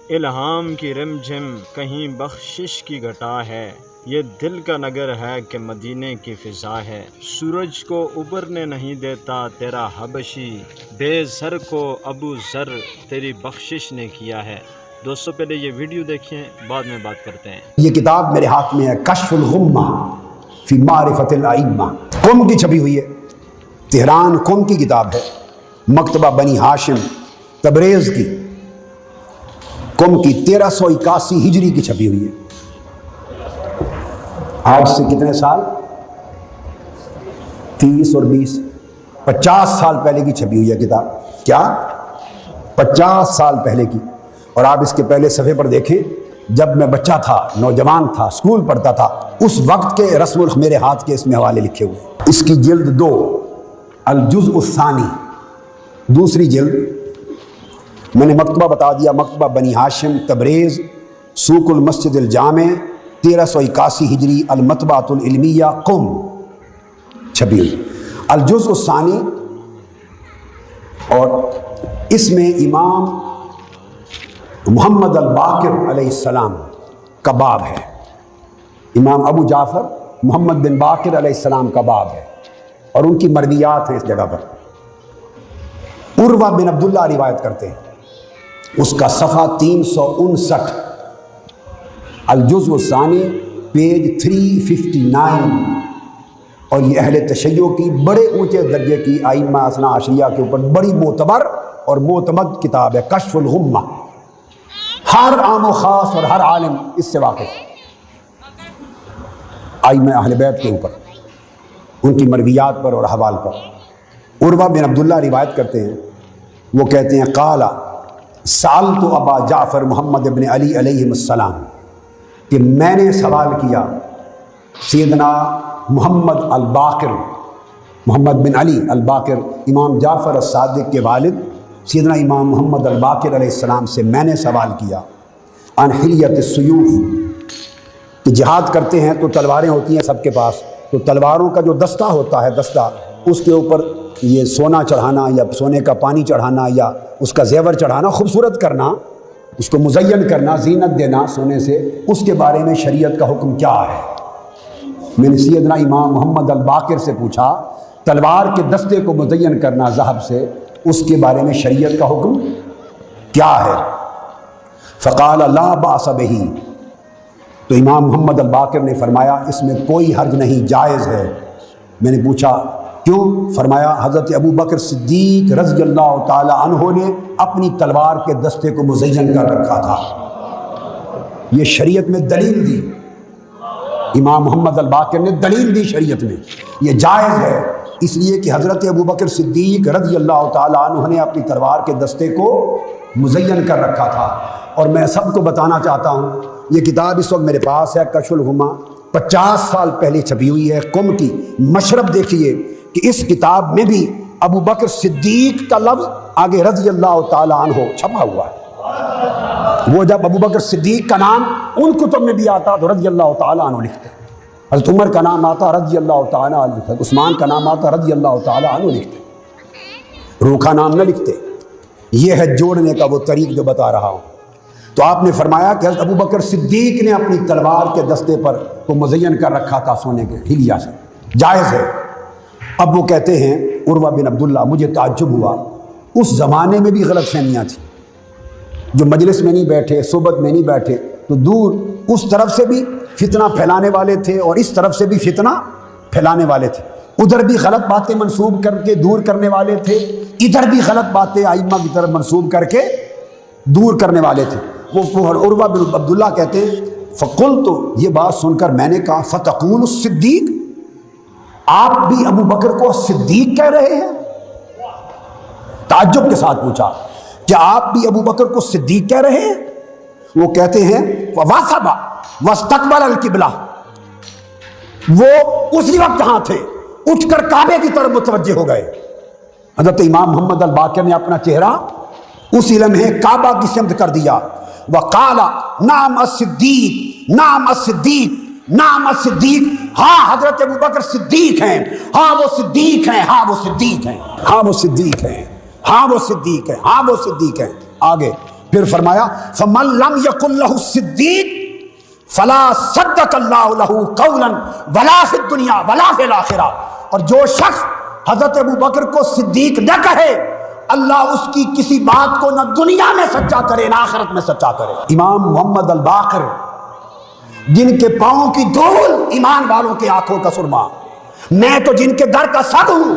الہام کی رم جھم کہیں بخشش کی گھٹا ہے، یہ دل کا نگر ہے کہ مدینے کی فضا ہے، سورج کو ابھرنے نہیں دیتا تیرا حبشی، بے زر کو ابو ذر تیری بخشش نے کیا ہے۔ دوستو پہلے یہ ویڈیو دیکھیں، بعد میں بات کرتے ہیں۔ یہ کتاب میرے ہاتھ میں ہے، کشف الغمہ فی معرفت الائمہ، قم کی چھپی ہوئی ہے، تہران قم کی کتاب ہے، مکتبہ بنی ہاشم تبریز کی، قم کی 1381 ہجری کی چھپی ہوئی ہے۔ آج سے کتنے سال؟ 30 اور 20 50 سال پہلے کی چھپی ہوئی ہے کتاب۔ کیا 50 سال پہلے کی؟ اور آپ اس کے پہلے صفحے پر دیکھیں، جب میں بچہ تھا، نوجوان تھا، اسکول پڑھتا تھا، اس وقت کے رسم میرے ہاتھ کے اس میں حوالے لکھے ہوئے۔ اس کی جلد 2، الجزء الثانی، دوسری جلد، میں نے مکتبہ بتا دیا، مکتبہ بنی ہاشم تبریز، سوق المسجد الجامع، 1381 ہجری، المطبعۃ العلمیہ قم چھپی ہوئی، الجزء الثانی۔ اور اس میں امام محمد الباقر علیہ السلام کا باب ہے، امام ابو جعفر محمد بن باقر علیہ السلام کا باب ہے، اور ان کی مرویات ہیں اس جگہ پر۔ عروہ بن عبداللہ روایت کرتے ہیں، اس کا صفحہ 359، الجزء الثانی، پیج 359۔ اور یہ اہل تشیع کی بڑے اونچے درجے کی ائمہ اثنا عشریہ کے اوپر بڑی معتبر اور معتمد کتاب ہے، کشف الغمہ۔ ہر عام و خاص اور ہر عالم اس سے واقف ہے، ائمہ اہل بیت کے اوپر، ان کی مرویات پر اور احوال پر۔ عروہ بن عبداللہ روایت کرتے ہیں، وہ کہتے ہیں، قال سألت ابا جعفر محمد بن علی علیہ السلام، کہ میں نے سوال کیا سیدنا محمد الباقر، محمد بن علی الباقر، امام جعفر الصادق کے والد سیدنا امام محمد الباقر علیہ السلام سے میں نے سوال کیا، عن حلیۃ السیوف، کہ جہاد کرتے ہیں تو تلواریں ہوتی ہیں سب کے پاس، تو تلواروں کا جو دستہ ہوتا ہے، دستہ، اس کے اوپر یہ سونا چڑھانا یا سونے کا پانی چڑھانا یا اس کا زیور چڑھانا، خوبصورت کرنا، اس کو مزین کرنا، زینت دینا سونے سے، اس کے بارے میں شریعت کا حکم کیا ہے؟ میں نے سیدنا امام محمد الباقر سے پوچھا، تلوار کے دستے کو مزین کرنا ذہب سے، اس کے بارے میں شریعت کا حکم کیا ہے؟ فقال لا باس بہ، تو امام محمد الباقر نے فرمایا اس میں کوئی حرج نہیں، جائز ہے۔ میں نے پوچھا کیوں؟ فرمایا حضرت ابو بکر صدیق رضی اللہ تعالی عنہ نے اپنی تلوار کے دستے کو مزین کر رکھا تھا، یہ شریعت میں دلیل دی، امام محمد الباقر نے دلیل دی شریعت میں، یہ جائز ہے، اس لیے کہ حضرت ابو بکر صدیق رضی اللہ تعالی عنہ نے اپنی تلوار کے دستے کو مزین کر رکھا تھا۔ اور میں سب کو بتانا چاہتا ہوں، یہ کتاب اس وقت میرے پاس ہے، کشف الغمہ، 50 سال پہلے چھپی ہوئی ہے، قم کی۔ مشرب دیکھیے کہ اس کتاب میں بھی ابو بکر صدیق کا لفظ آگے رضی اللہ تعالی عنہ چھپا ہوا ہے۔ وہ جب ابو بکر صدیق کا نام ان کتب میں بھی آتا تو رضی اللہ تعالی عنہ لکھتے، حضرت عمر کا نام آتا رضی اللہ تعالی عنہ لکھتے، عثمان کا نام آتا رضی اللہ تعالی عنہ لکھتے، روکھا نام نہ لکھتے۔ یہ ہے جوڑنے کا وہ طریق جو بتا رہا ہوں۔ تو آپ نے فرمایا کہ حضرت ابو بکر صدیق نے اپنی تلوار کے دستے پر کو مزین کر رکھا تھا سونے کے ہلیہ سے، جائز ہے۔ اب وہ کہتے ہیں عروہ بن عبداللہ، مجھے تعجب ہوا، اس زمانے میں بھی غلط فہمیاں تھیں، جو مجلس میں نہیں بیٹھے، صحبت میں نہیں بیٹھے، تو دور اس طرف سے بھی فتنہ پھیلانے والے تھے اور اس طرف سے بھی فتنہ پھیلانے والے تھے، ادھر بھی غلط باتیں منسوب کر کے دور کرنے والے تھے، ادھر بھی غلط باتیں ائمہ کی طرف منسوب کر کے دور کرنے والے تھے۔ وہ عروہ بن عبداللہ کہتے ہیں، فقلت، یہ بات سن کر میں نے کہا، فتقول الصدیق، آپ بھی ابو بکر کو صدیق کہہ رہے ہیں؟ تعجب کے ساتھ پوچھا، کیا آپ بھی ابو بکر کو صدیق کہہ رہے ہیں؟ وہ کہتے ہیں وَوَثَبَ وَاسْتَقْبَلَ الْقِبْلَةَ، وہ اسی وقت جہاں تھے اٹھ کر کعبے کی طرف متوجہ ہو گئے۔ حضرت امام محمد الباقر نے اپنا چہرہ اسی لمحے کعبہ کی سمت کر دیا، وَقَالَ نَعَمَ الصِّدِّيقُ نَعَمَ الصِّدِّيقُ نَعَمَ الصِّدِّيقُ، ہاں حضرت ابو بکر صدیق ہیں، ہاں وہ صدیق ہیں، ہاں وہ صدیق ہیں، ہاں وہ صدیق ہیں، ہاں وہ صدیق ہیں، ہاں وہ صدیق ہیں۔ آگے پھر فرمایا فمن لم یکن لہ الصدیق فلا صدق اللہ لہ قولا ولا فی الدنیا ولا فی الاخرہ، اور جو شخص حضرت ابو بکر کو صدیق نہ کہے اللہ اس کی کسی بات کو نہ دنیا میں سچا کرے نہ آخرت میں سچا کرے۔ امام محمد الباقر جن کے پاؤں کی دھول ایمان والوں کے آنکھوں کا سرما، میں تو جن کے در کا سگ ہوں،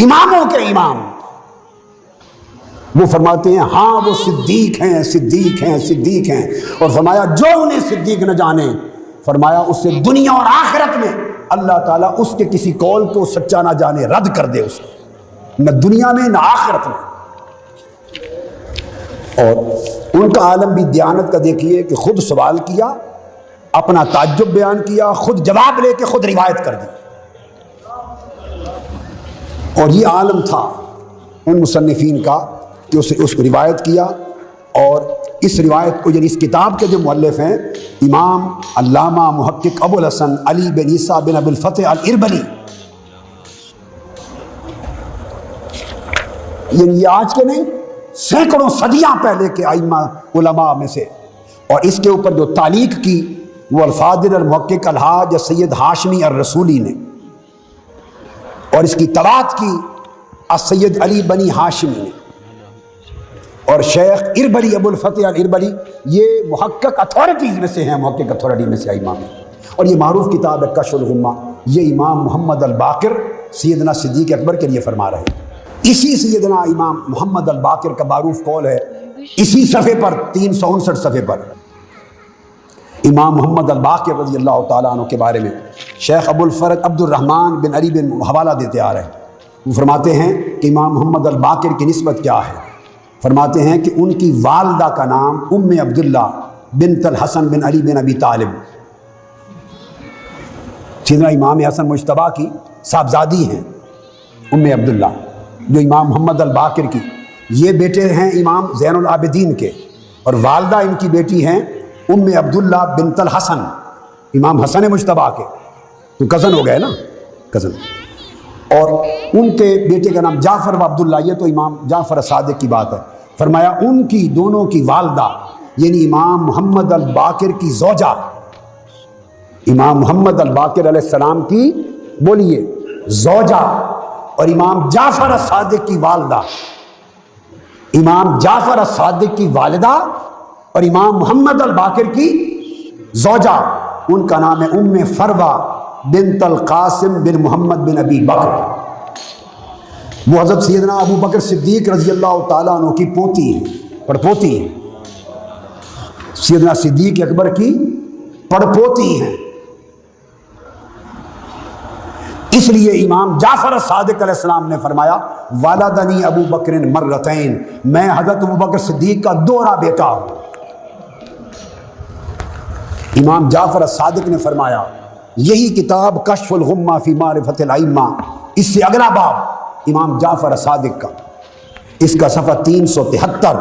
اماموں کے امام، وہ فرماتے ہیں ہاں وہ صدیق ہیں صدیق ہیں صدیق ہیں، اور فرمایا جو انہیں صدیق نہ جانے، فرمایا اس سے دنیا اور آخرت میں اللہ تعالیٰ اس کے کسی قول کو سچا نہ جانے رد کر دے، اس کو نہ دنیا میں نہ آخرت میں۔ اور ان کا عالم بھی دیانت کا دیکھیے کہ خود سوال کیا، اپنا تعجب بیان کیا، خود جواب لے کے خود روایت کر دی، اور یہ عالم تھا ان مصنفین کا کہ اس کو روایت کیا، اور اس روایت کو یعنی اس کتاب کے جو مؤلف ہیں امام علامہ محقق ابو الحسن علی بن عیسیٰ بن ابی الفتح الاربلی، یعنی یہ آج کے نہیں سینکڑوں صدیاں پہلے کے ائمہ علماء میں سے، اور اس کے اوپر جو تعلیق کی وہ الفاضل المحقق الحاج سید ہاشمی الرسولی نے، اور اس کی طباعت کی السید علی بنی ہاشمی نے، اور شیخ اربلی ابو الفتح الاربلی یہ محقق اتھارٹیز میں سے ہیں، محقق اتھارٹی میں سے ائمہ میں، اور یہ معروف کتاب ہے کشف الغمہ، یہ امام محمد الباقر سیدنا صدیق اکبر کے لیے فرما رہے ہیں۔ اسی سیدنا امام محمد الباقر کا معروف قول ہے، اسی صفحے پر 359 صفحے پر امام محمد الباقر رضی اللہ تعالیٰ عنہ کے بارے میں شیخ ابو الفرج عبد الرحمن بن علی بن حوالہ دیتے آ رہے ہیں۔ وہ فرماتے ہیں کہ امام محمد الباقر کی نسبت کیا ہے، فرماتے ہیں کہ ان کی والدہ کا نام ام عبداللہ بنت الحسن بن علی بن ابی طالب، سیدنا امام حسن مجتبیٰ کی صاحبزادی ہیں ام عبداللہ، جو امام محمد الباقر کی، یہ بیٹے ہیں امام زین العابدین کے، اور والدہ ان کی بیٹی ہیں ام عبداللہ بنت الحسن، امام حسن مجتبیٰ کے، تو کزن ہو گئے نا، کزن، اور ان کے بیٹے کا نام جعفر و عبداللہ، یہ تو امام جعفر صادق کی بات ہے۔ فرمایا ان کی دونوں کی والدہ یعنی امام محمد الباقر کی زوجہ، امام محمد الباقر علیہ السلام کی بولیے زوجہ، اور امام جعفر صادق کی والدہ، امام جعفر صادق کی والدہ اور امام محمد الباقر کی زوجہ، ان کا نام ہے ام فروہ بنت القاسم بن محمد بن ابی بکر، وہ حضرت سیدنا ابو بکر صدیق رضی اللہ تعالیٰ عنہ کی پوتی ہیں، پڑپوتی ہیں، سیدنا صدیق اکبر کی پڑپوتی ہیں۔ اس لیے امام جعفر صادق علیہ السلام نے فرمایا والدنی ابو بکر مرتین، میں حضرت ابو بکر صدیق کا دوہرا بیٹا ہوں۔ امام جعفر صادق نے فرمایا، یہی کتاب کشف الغمہ فی معرفت الائمہ، اس سے اگلا باب امام جعفر صادق کا، اس کا صفحہ 373،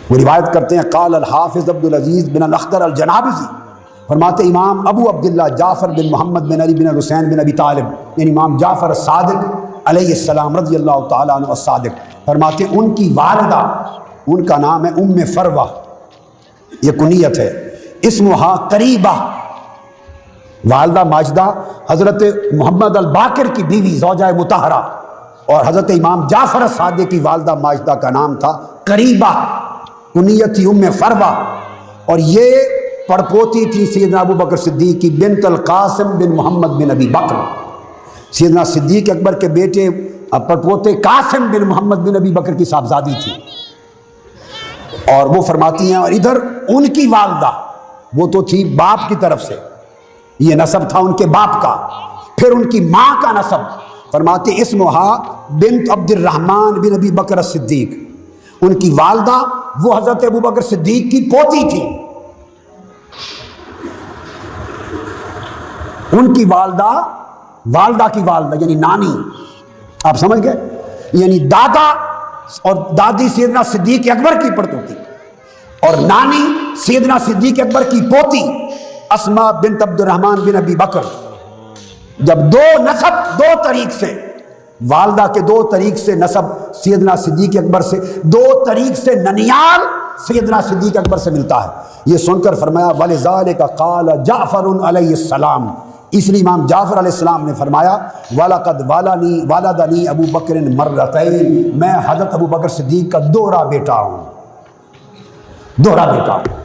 وہ روایت کرتے ہیں قال الحافظ عبد العزیز بن الاخضر الجنابزی، فرماتے امام ابو عبداللہ جعفر بن محمد بن علی بن حسین بن ابی طالب، یعنی امام جعفر صادق علیہ السلام رضی اللہ تعالیٰ عنہ الصادق، فرماتے ان کی والدہ، ان کا نام ہے ام فروہ، یہ کنیت ہے، اسمہا قریبہ، والدہ ماجدہ حضرت محمد الباقر کی بیوی زوجہ مطہرہ، اور حضرت امام جعفر صادق کی والدہ ماجدہ کا نام تھا قریبہ، کنیت تھی ام فروہ، اور یہ پڑپوتی تھی سیدنا ابو بکر صدیق کی بنت القاسم بن محمد بن ابی بکر، سیدنا صدیق اکبر کے بیٹے پڑپوتے قاسم بن محمد بن ابی بکر کی صاحبزادی تھی، اور وہ فرماتی ہیں، اور ادھر ان کی والدہ وہ تو تھی باپ کی طرف سے، یہ نسب تھا ان کے باپ کا، پھر ان کی ماں کا نسب، فرماتے اسمہا بنت عبد الرحمن بن ابی بکر الصدیق، ان کی والدہ وہ حضرت ابو بکر صدیق کی پوتی تھی، ان کی والدہ کی والدہ یعنی نانی، آپ سمجھ گئے، یعنی دادا اور دادی سیدنا صدیق اکبر کی پڑپوتی، اور نانی سیدنا صدیق اکبر کی پوتی اسماء بنت عبد الرحمن بن ابی بکر، جب دو نسب دو طریق سے والدہ کے 2 طریق سے نسب سیدنا صدیق اکبر سے، 2 طریق سے ننیال سیدنا صدیق اکبر سے ملتا ہے۔ یہ سن کر فرمایا وَلِذَالِكَ قَالَ جعفر علیہ السلام، اس لیے امام جعفر علیہ السلام نے فرمایا وَلَقَدْ وَلَدَنِي ابو بکر مرتین، میں حضرت ابو بکر صدیق کا دوہرا بیٹا ہوں، دوہرا بیٹا ہوں۔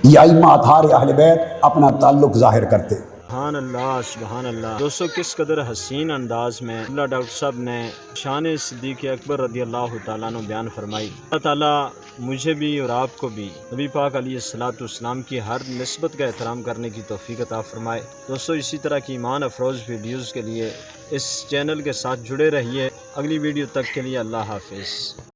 یہ ائمہ اطہار اہل بیت اپنا تعلق ظاہر کرتے۔ سبحان اللہ سبحان اللہ۔ دوستو کس قدر حسین انداز میں اللہ ڈاکٹر صاحب نے شان صدیق اکبر رضی اللہ تعالیٰ عنہ بیان فرمائی۔ اللہ تعالیٰ مجھے بھی اور آپ کو بھی نبی پاک علیہ الصلوۃ والسلام کی ہر نسبت کا احترام کرنے کی توفیق عطا فرمائے۔ دوستو اسی طرح کی ایمان افروز ویڈیوز کے لیے اس چینل کے ساتھ جڑے رہیے۔ اگلی ویڈیو تک کے لیے اللہ حافظ۔